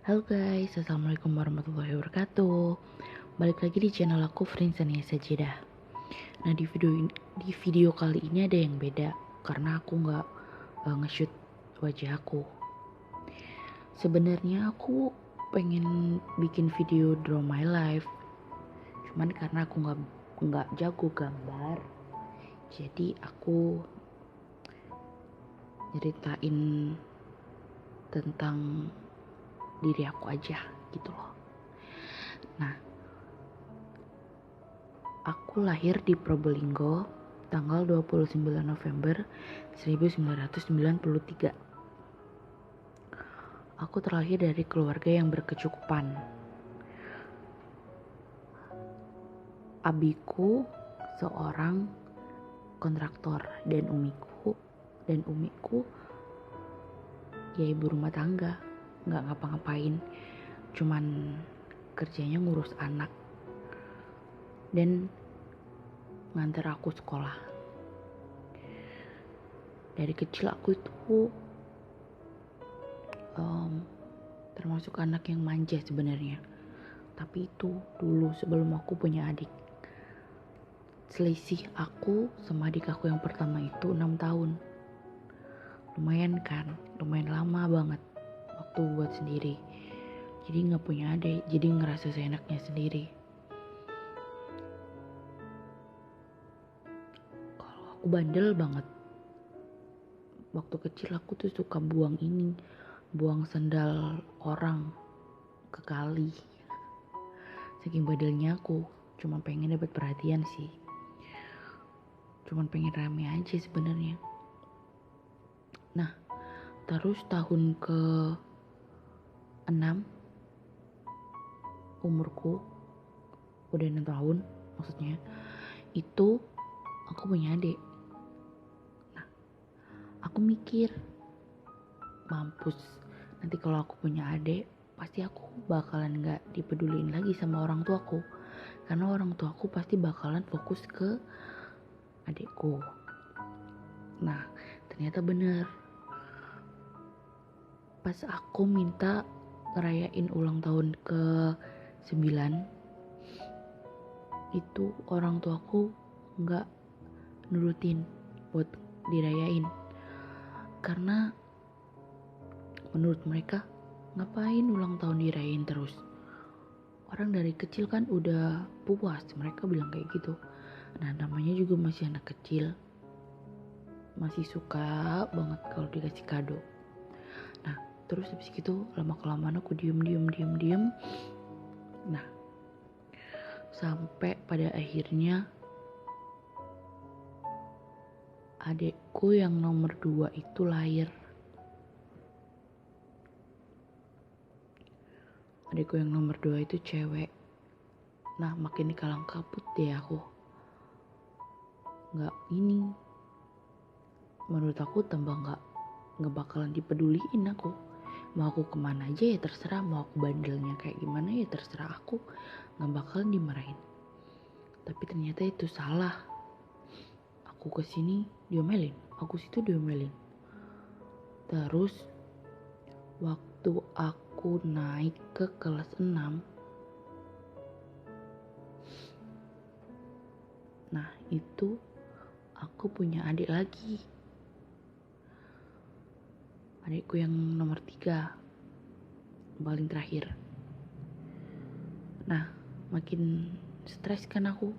Halo guys, assalamualaikum warahmatullahi wabarakatuh. Balik lagi di channel aku Friendsania Sajidah. Nah di video kali ini ada yang beda karena aku nggak nge-shoot wajah aku. Sebenarnya aku pengen bikin video draw my life, cuman karena aku nggak jago gambar, jadi aku nyeritain tentang diri aku aja gitu loh. Nah, aku lahir di Probolinggo tanggal 29 November 1993. Aku terlahir dari keluarga yang berkecukupan. Abiku seorang kontraktor dan umiku ya ibu rumah tangga, nggak ngapa-ngapain, cuman kerjanya ngurus anak dan nganter aku sekolah. Dari kecil aku itu termasuk anak yang manja sebenarnya, tapi itu dulu sebelum aku punya adik. Selisih aku sama adik aku yang pertama itu 6 tahun. Lumayan kan, lumayan lama banget waktu buat sendiri. Jadi gak punya adik, jadi ngerasa seenaknya sendiri. Kalau aku bandel banget. Waktu kecil aku tuh suka buang sendal orang ke kali. Saking bandelnya aku, cuma pengen dapat perhatian sih. Cuman pengen rame aja sebenarnya. Nah, terus tahun ke-6 umurku udah 6 tahun maksudnya, itu aku punya adik. Nah, aku mikir, mampus, nanti kalau aku punya adik pasti aku bakalan gak dipedulin lagi sama orang tuaku, karena orang tuaku pasti bakalan fokus ke adikku. Nah, ternyata bener. Pas aku minta ngerayain ulang tahun ke-9, itu orang tuaku gak nurutin buat dirayain, karena menurut mereka ngapain ulang tahun dirayain terus, orang dari kecil kan udah puas, mereka bilang kayak gitu. Nah, namanya juga masih anak kecil, masih suka banget kalau dikasih kado. Nah, terus habis gitu lama-kelamaan aku diem. Nah, sampai pada akhirnya adekku yang nomor 2 itu lahir. Adekku yang nomor 2 itu cewek. Nah, makin dikalang kabut deh aku. Menurut aku tambah nggak bakalan dipeduliin aku. Mau aku kemana aja ya terserah, mau aku bandelnya kayak gimana ya terserah aku, nggak bakalan dimarahin. Tapi ternyata itu salah. Aku kesini diomelin, aku situ diomelin. Terus waktu aku naik ke kelas 6, nah itu aku punya adik lagi. Adikku yang nomor 3, paling terakhir. Nah, makin stres kan aku.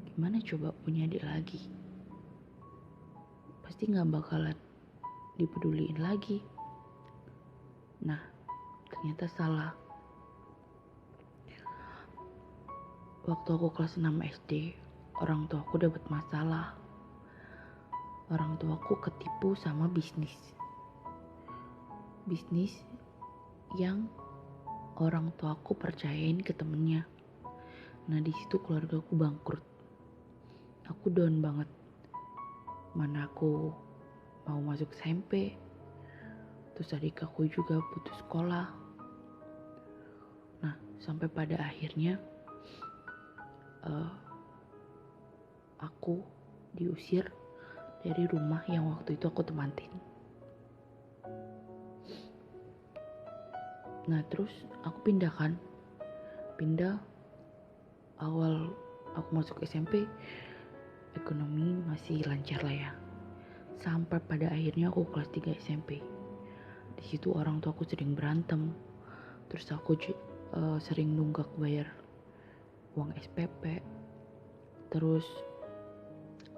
Gimana coba punya adik lagi? Pasti gak bakalan dipeduliin lagi. Nah, ternyata salah. Waktu aku kelas 6 SD, orang tuaku dapat masalah. Orang tuaku ketipu sama bisnis yang orang tuaku percayain ke temennya. Nah, di situ keluargaku bangkrut. Aku down banget. Mana aku mau masuk SMP, terus adik aku juga putus sekolah. Nah, sampai pada akhirnya aku diusir dari rumah yang waktu itu aku tempatin. Nah terus aku pindah awal aku masuk SMP, ekonomi masih lancar lah ya. Sampai pada akhirnya aku kelas 3 SMP. Di situ orang tua aku sering berantem. Terus aku sering nunggak bayar uang SPP. Terus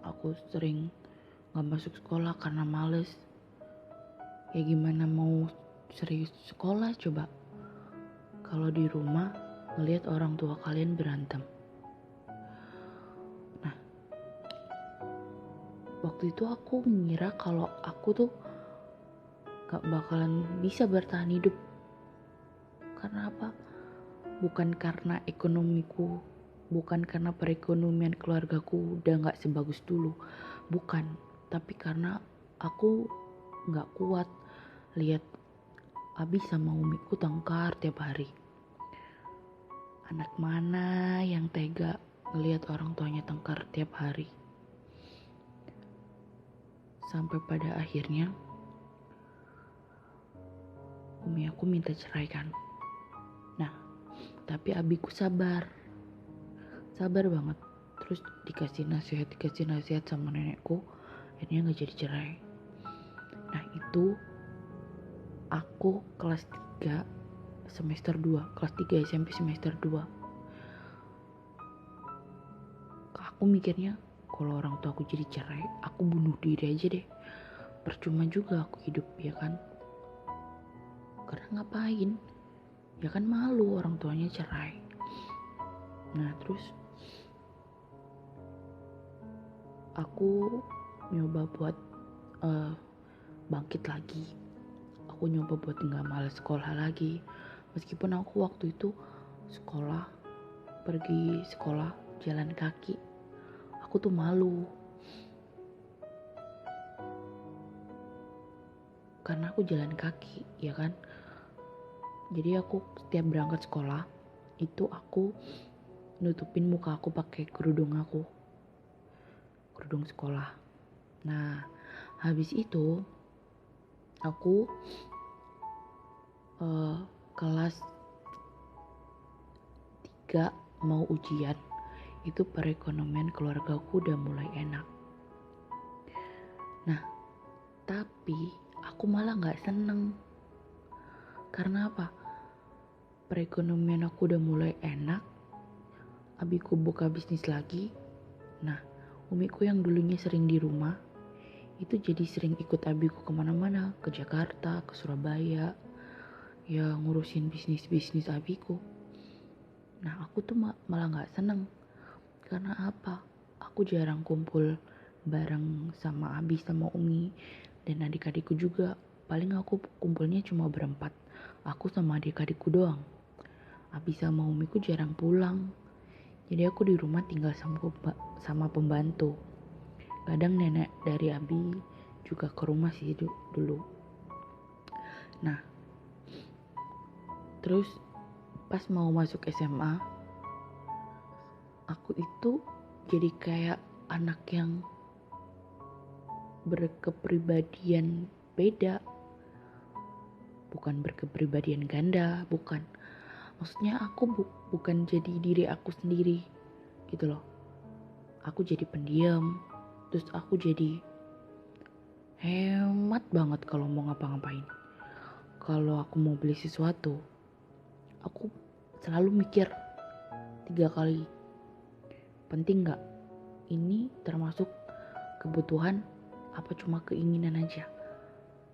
aku sering gak masuk sekolah karena males. Ya gimana mau serius sekolah coba kalau di rumah ngelihat orang tua kalian berantem. Nah, waktu itu aku mengira kalau aku tuh gak bakalan bisa bertahan hidup. Karena apa? Bukan karena ekonomiku, bukan karena perekonomian keluargaku udah gak sebagus dulu. Bukan, tapi karena aku gak kuat lihat Abi sama Umiku tengkar tiap hari. Anak mana yang tega ngelihat orang tuanya tengkar tiap hari? Sampai pada akhirnya Umi aku minta cerai kan. Nah, tapi Abiku sabar banget. Terus dikasih nasihat sama nenekku, akhirnya gak jadi cerai. Nah itu aku kelas 3 semester 2, kelas 3 SMP semester 2. Aku mikirnya kalau orang tua aku jadi cerai, aku bunuh diri aja deh. Percuma juga aku hidup, ya kan? Karena ngapain? Ya kan malu orang tuanya cerai. Nah terus aku nyoba buat bangkit lagi. Aku nyoba buat gak malas sekolah lagi. Meskipun aku waktu itu pergi sekolah jalan kaki, aku tuh malu. Karena aku jalan kaki, ya kan. Jadi aku setiap berangkat sekolah itu aku nutupin muka aku pakai kerudung sekolah. Nah habis itu aku kelas 3 mau ujian, itu perekonomian keluargaku udah mulai enak. Nah tapi aku malah gak seneng. Karena apa? Perekonomian aku udah mulai enak, abiku buka bisnis lagi. Nah umiku yang dulunya sering di rumah itu jadi sering ikut abiku kemana-mana, ke Jakarta, ke Surabaya, ya ngurusin bisnis abiku. Nah aku tuh malah gak seneng. Karena apa? Aku jarang kumpul bareng sama abi sama umi dan adik-adikku juga. Paling aku kumpulnya cuma berempat, aku sama adik-adikku doang. Abi sama umiku jarang pulang. Jadi aku di rumah tinggal sama pembantu. Kadang nenek dari Abi juga ke rumah sih dulu. Nah, terus pas mau masuk SMA, aku itu jadi kayak anak yang berkepribadian beda. Bukan berkepribadian ganda, bukan. Maksudnya aku bukan jadi diri aku sendiri gitu loh. Aku jadi pendiam. Terus aku jadi hemat banget kalau mau ngapa-ngapain. Kalau aku mau beli sesuatu, aku selalu mikir 3 kali. Penting gak? Ini termasuk kebutuhan apa cuma keinginan aja?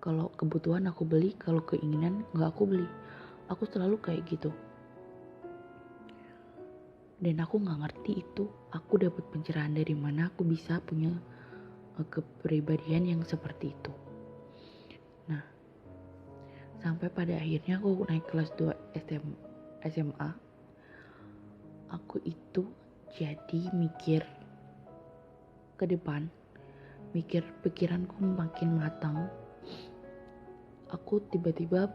Kalau kebutuhan aku beli, kalau keinginan gak aku beli. Aku selalu kayak gitu. Dan aku gak ngerti itu aku dapat pencerahan dari mana aku bisa punya kepribadian yang seperti itu. Nah, sampai pada akhirnya aku naik kelas 2 SMA. Aku itu jadi mikir ke depan, mikir pikiranku makin matang. Aku tiba-tiba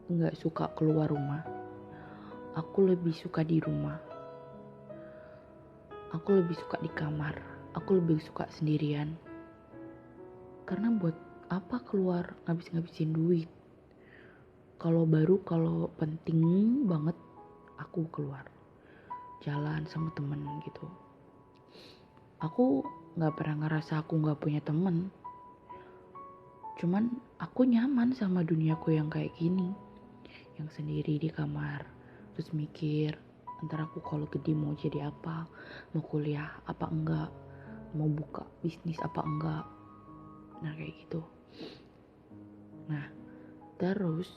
gak suka keluar rumah. Aku lebih suka di rumah. Aku lebih suka di kamar. Aku lebih suka sendirian. Karena buat apa keluar ngabis-ngabisin duit? kalau penting banget aku keluar jalan sama temen gitu. Aku nggak pernah ngerasa aku nggak punya temen, cuman aku nyaman sama duniaku yang kayak gini, yang sendiri di kamar, terus mikir ntar aku kalau gede mau jadi apa, mau kuliah apa enggak, mau buka bisnis apa enggak, nah kayak gitu. Nah terus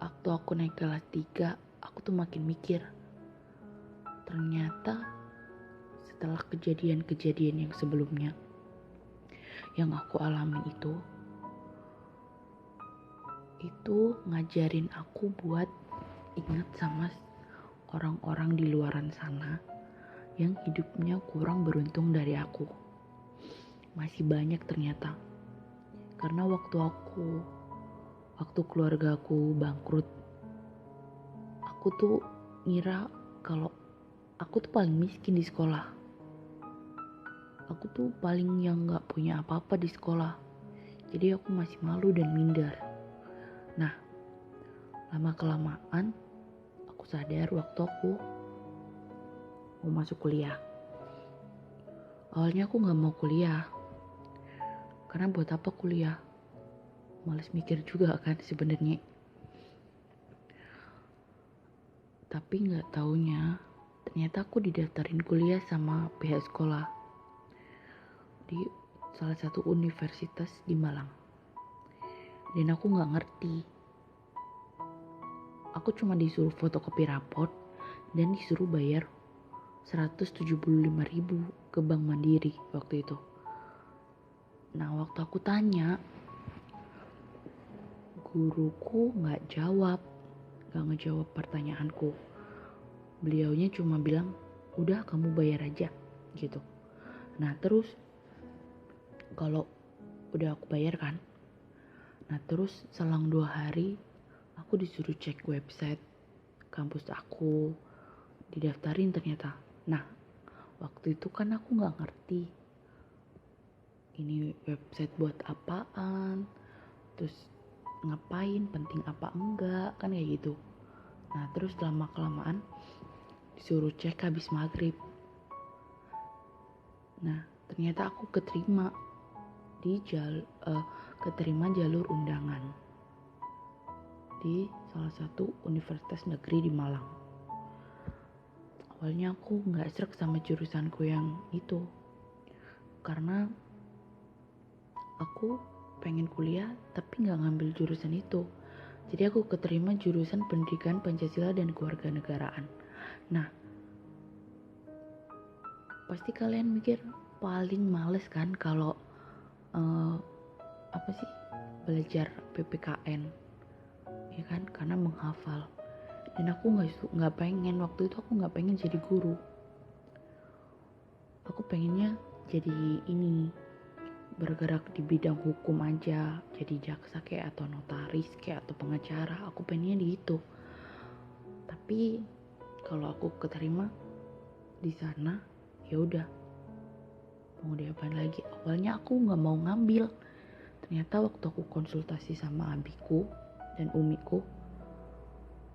waktu aku naik kelas 3, aku tuh makin mikir, ternyata setelah kejadian-kejadian yang sebelumnya yang aku alamin itu ngajarin aku buat ingat sama orang-orang di luaran sana yang hidupnya kurang beruntung dari aku. Masih banyak ternyata. Karena waktu keluarga aku bangkrut, aku tuh ngira kalau aku tuh paling miskin di sekolah. Aku tuh paling yang gak punya apa-apa di sekolah. Jadi aku masih malu dan minder. Nah, lama-kelamaan aku sadar waktu aku mau masuk kuliah. Awalnya aku gak mau kuliah. Karena buat apa kuliah? Males mikir juga kan sebenarnya. Tapi gak taunya ternyata aku didaftarin kuliah sama pihak sekolah di salah satu universitas di Malang. Dan aku gak ngerti. Aku cuma disuruh fotokopi raport dan disuruh bayar 175.000 ke Bank Mandiri waktu itu. Nah waktu aku tanya, guruku gak ngejawab pertanyaanku. Beliaunya cuma bilang, udah kamu bayar aja gitu. Nah terus kalau udah aku bayar kan, nah terus selang 2 hari aku disuruh cek website kampus aku, didaftarin ternyata. Nah waktu itu kan aku gak ngerti ini website buat apaan, terus ngapain, penting apa enggak, kan kayak gitu. Nah terus lama-kelamaan disuruh cek habis maghrib. Nah ternyata aku keterima jalur undangan di salah satu universitas negeri di Malang. Awalnya aku gak srek sama jurusanku yang itu, karena aku pengen kuliah tapi gak ngambil jurusan itu. Jadi aku keterima jurusan Pendidikan Pancasila dan Kewarganegaraan. Nah pasti kalian mikir paling males kan kalau belajar PPKN, ya kan, karena menghafal. Dan aku nggak pengen, waktu itu aku nggak pengen jadi guru. Aku pengennya jadi ini, bergerak di bidang hukum aja, jadi jaksa kayak atau notaris kayak atau pengacara. Aku pengennya di itu. Tapi kalau aku keterima di sana, ya udah, mau diapain lagi. Awalnya aku nggak mau ngambil. Ternyata waktu aku konsultasi sama abiku dan umiku,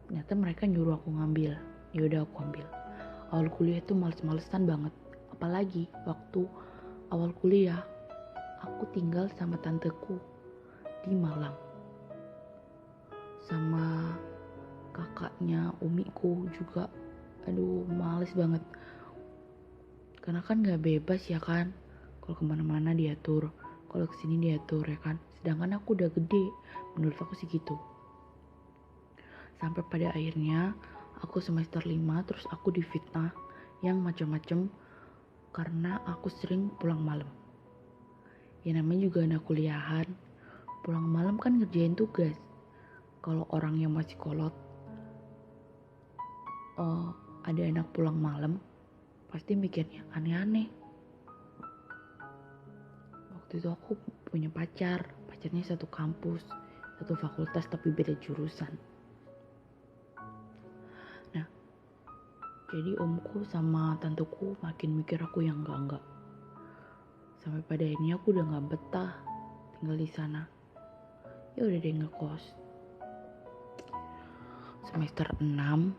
ternyata mereka nyuruh aku ngambil. Ya udah aku ambil. Awal kuliah tuh males-malesan banget. Apalagi waktu awal kuliah aku tinggal sama tanteku di Malang, sama kakaknya umiku juga. Aduh males banget, karena kan gak bebas ya kan, kalau kemana-mana diatur, kalau kesini diatur ya kan. Sedangkan aku udah gede, menurut aku sih gitu. Sampai pada akhirnya aku semester 5 terus aku difitnah yang macam-macam karena aku sering pulang malam. Ya namanya juga anak kuliahan, pulang malam kan ngerjain tugas. Kalau orang yang masih kolot, ada anak pulang malam, pasti mikirnya aneh-aneh. Waktu itu aku punya pacarnya satu kampus, satu fakultas tapi beda jurusan. Nah, jadi omku sama tanteku makin mikir aku yang enggak. Sampai pada akhirnya aku udah gak betah tinggal di sana. Ya udah deh ngekos. semester 6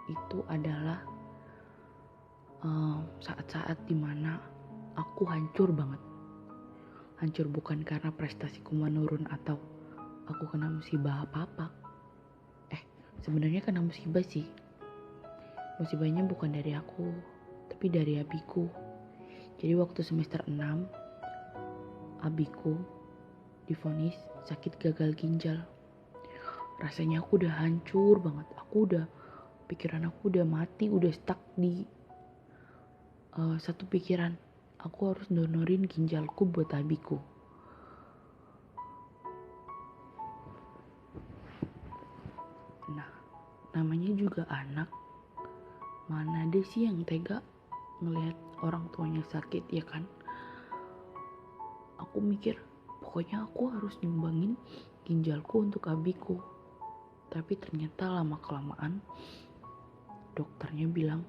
itu adalah saat-saat dimana aku hancur banget. Hancur bukan karena prestasiku menurun atau aku kena musibah apa-apa. Sebenarnya kena musibah sih. Musibahnya bukan dari aku, tapi dari abiku. Jadi waktu semester 6, abiku divonis sakit gagal ginjal. Rasanya aku udah hancur banget. Pikiran aku udah mati, udah stuck di satu pikiran. Aku harus donorin ginjalku buat abiku. Nah, namanya juga anak. Mana ada sih yang tega ngelihat orang tuanya sakit, ya kan? Aku mikir, pokoknya aku harus nyumbangin ginjalku untuk abiku. Tapi ternyata lama-kelamaan dokternya bilang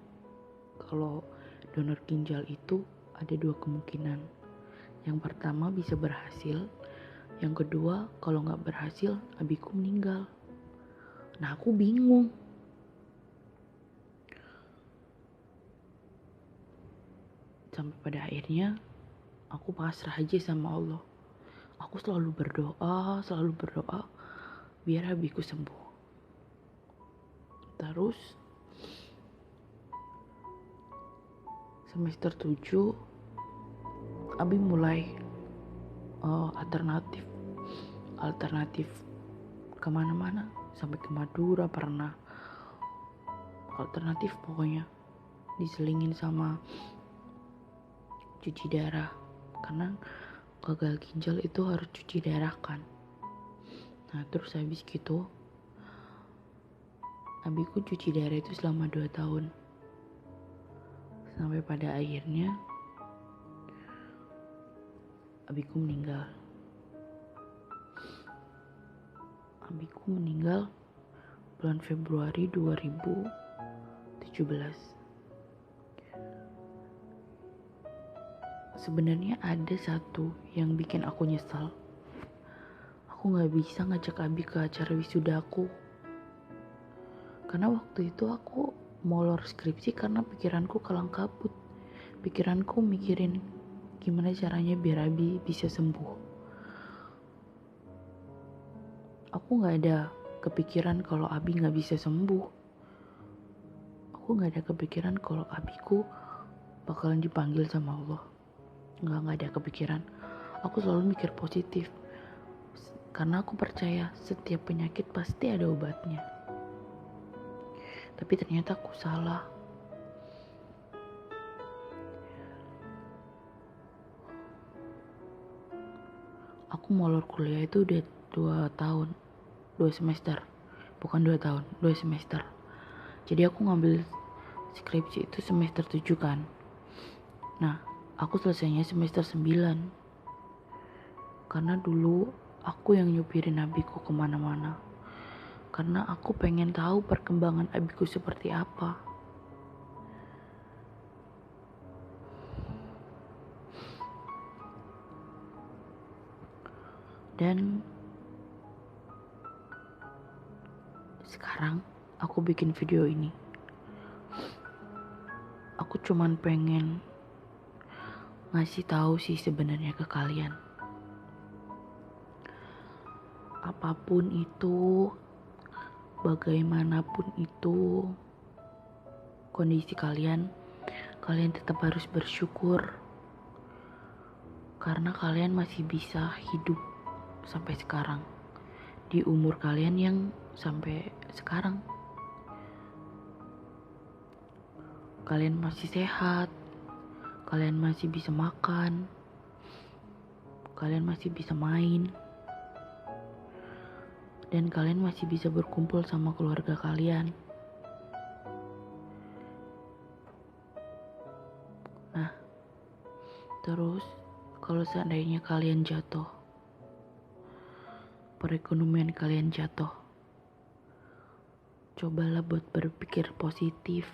kalau donor ginjal itu ada 2 kemungkinan. Yang pertama bisa berhasil, yang kedua kalau nggak berhasil abiku meninggal. Nah, aku bingung. Sampai pada akhirnya aku pasrah aja sama Allah. Aku selalu berdoa biar abiku sembuh. Terus semester 7 abi mulai alternatif kemana-mana, sampai ke Madura pernah. Alternatif pokoknya, diselingin sama cuci darah, karena gagal ginjal itu harus cuci darah kan. Nah, terus habis gitu abiku cuci darah itu selama 2 tahun. Sampai pada akhirnya abiku meninggal. Abiku meninggal bulan Februari 2017. Sebenarnya ada satu yang bikin aku nyesal. Aku gak bisa ngajak abi ke acara wisuda aku. Karena waktu itu aku molor skripsi karena pikiranku kalang kabut. Pikiranku mikirin gimana caranya biar abi bisa sembuh. Aku gak ada kepikiran kalau abi gak bisa sembuh. Aku gak ada kepikiran kalau abiku bakalan dipanggil sama Allah. Gak ada kepikiran. Aku selalu mikir positif. Karena aku percaya setiap penyakit pasti ada obatnya. Tapi ternyata aku salah. Aku molor kuliah itu udah 2 semester. Bukan 2 tahun, 2 semester. Jadi aku ngambil skripsi itu semester 7 kan. Nah, aku selesainya semester 9. Karena dulu aku yang nyupirin abiku kemana-mana. Karena aku pengen tahu perkembangan abiku seperti apa. Dan sekarang aku bikin video ini. Aku cuman pengen ngasih tahu sih sebenarnya ke kalian. Apapun itu, bagaimanapun itu kondisi kalian tetap harus bersyukur. Karena kalian masih bisa hidup sampai sekarang. Di umur kalian yang sampai sekarang. Kalian masih sehat. Kalian masih bisa makan. Kalian masih bisa main. Dan kalian masih bisa berkumpul sama keluarga kalian. Nah, terus kalau seandainya kalian jatuh, perekonomian kalian jatuh, cobalah buat berpikir positif.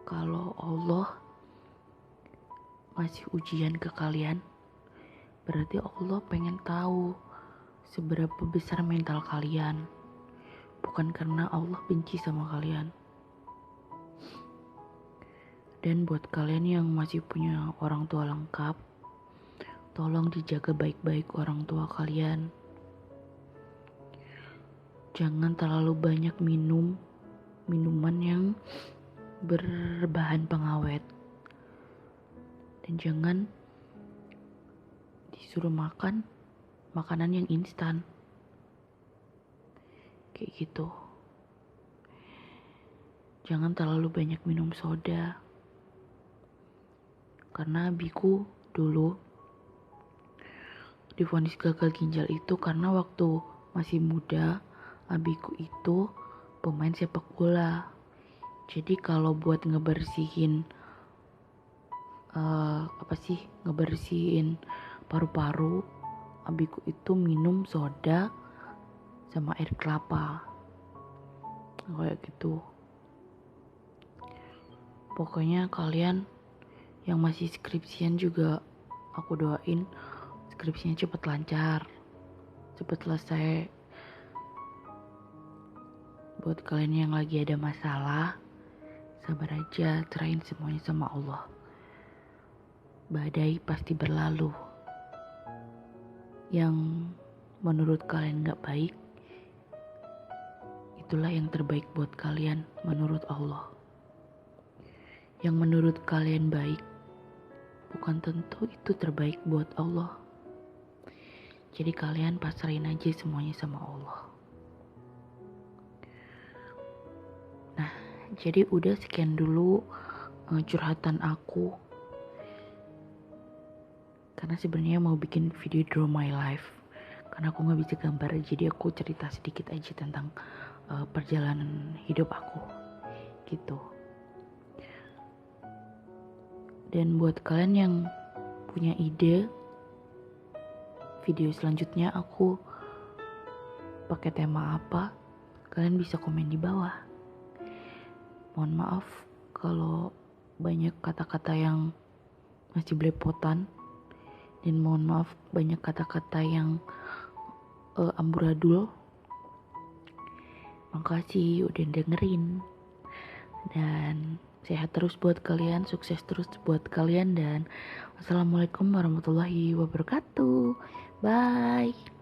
Kalau Allah masih ujian ke kalian, berarti Allah pengen tahu seberapa besar mental kalian, bukan karena Allah benci sama kalian. Dan buat kalian yang masih punya orang tua lengkap, tolong dijaga baik-baik orang tua kalian. Jangan terlalu banyak minum minuman yang berbahan pengawet. Dan jangan disuruh makan makanan yang instan. Kayak gitu. Jangan terlalu banyak minum soda. Karena abiku dulu divonis gagal ginjal itu karena waktu masih muda, abiku itu pemain sepak bola. Jadi kalau buat ngebersihin paru-paru, abiku itu minum soda sama air kelapa. Kayak gitu. Pokoknya kalian yang masih skripsian juga aku doain skripsinya cepet lancar, cepet selesai. Buat kalian yang lagi ada masalah, sabar aja, serahin semuanya sama Allah. Badai pasti berlalu. Yang menurut kalian gak baik, itulah yang terbaik buat kalian menurut Allah. Yang menurut kalian baik, bukan tentu itu terbaik buat Allah. Jadi kalian pasrahin aja semuanya sama Allah. Nah, jadi udah sekian dulu curhatan aku. Karena sebenarnya mau bikin video draw my life. Karena aku gak bisa gambar, jadi aku cerita sedikit aja tentang perjalanan hidup aku. Gitu. Dan buat kalian yang punya ide video selanjutnya aku pakai tema apa, kalian bisa komen di bawah. Mohon maaf kalau banyak kata-kata yang masih belepotan, dan mohon maaf banyak kata-kata yang amburadul. Makasih udah dengerin, dan sehat terus buat kalian, sukses terus buat kalian, dan wassalamualaikum warahmatullahi wabarakatuh. Bye.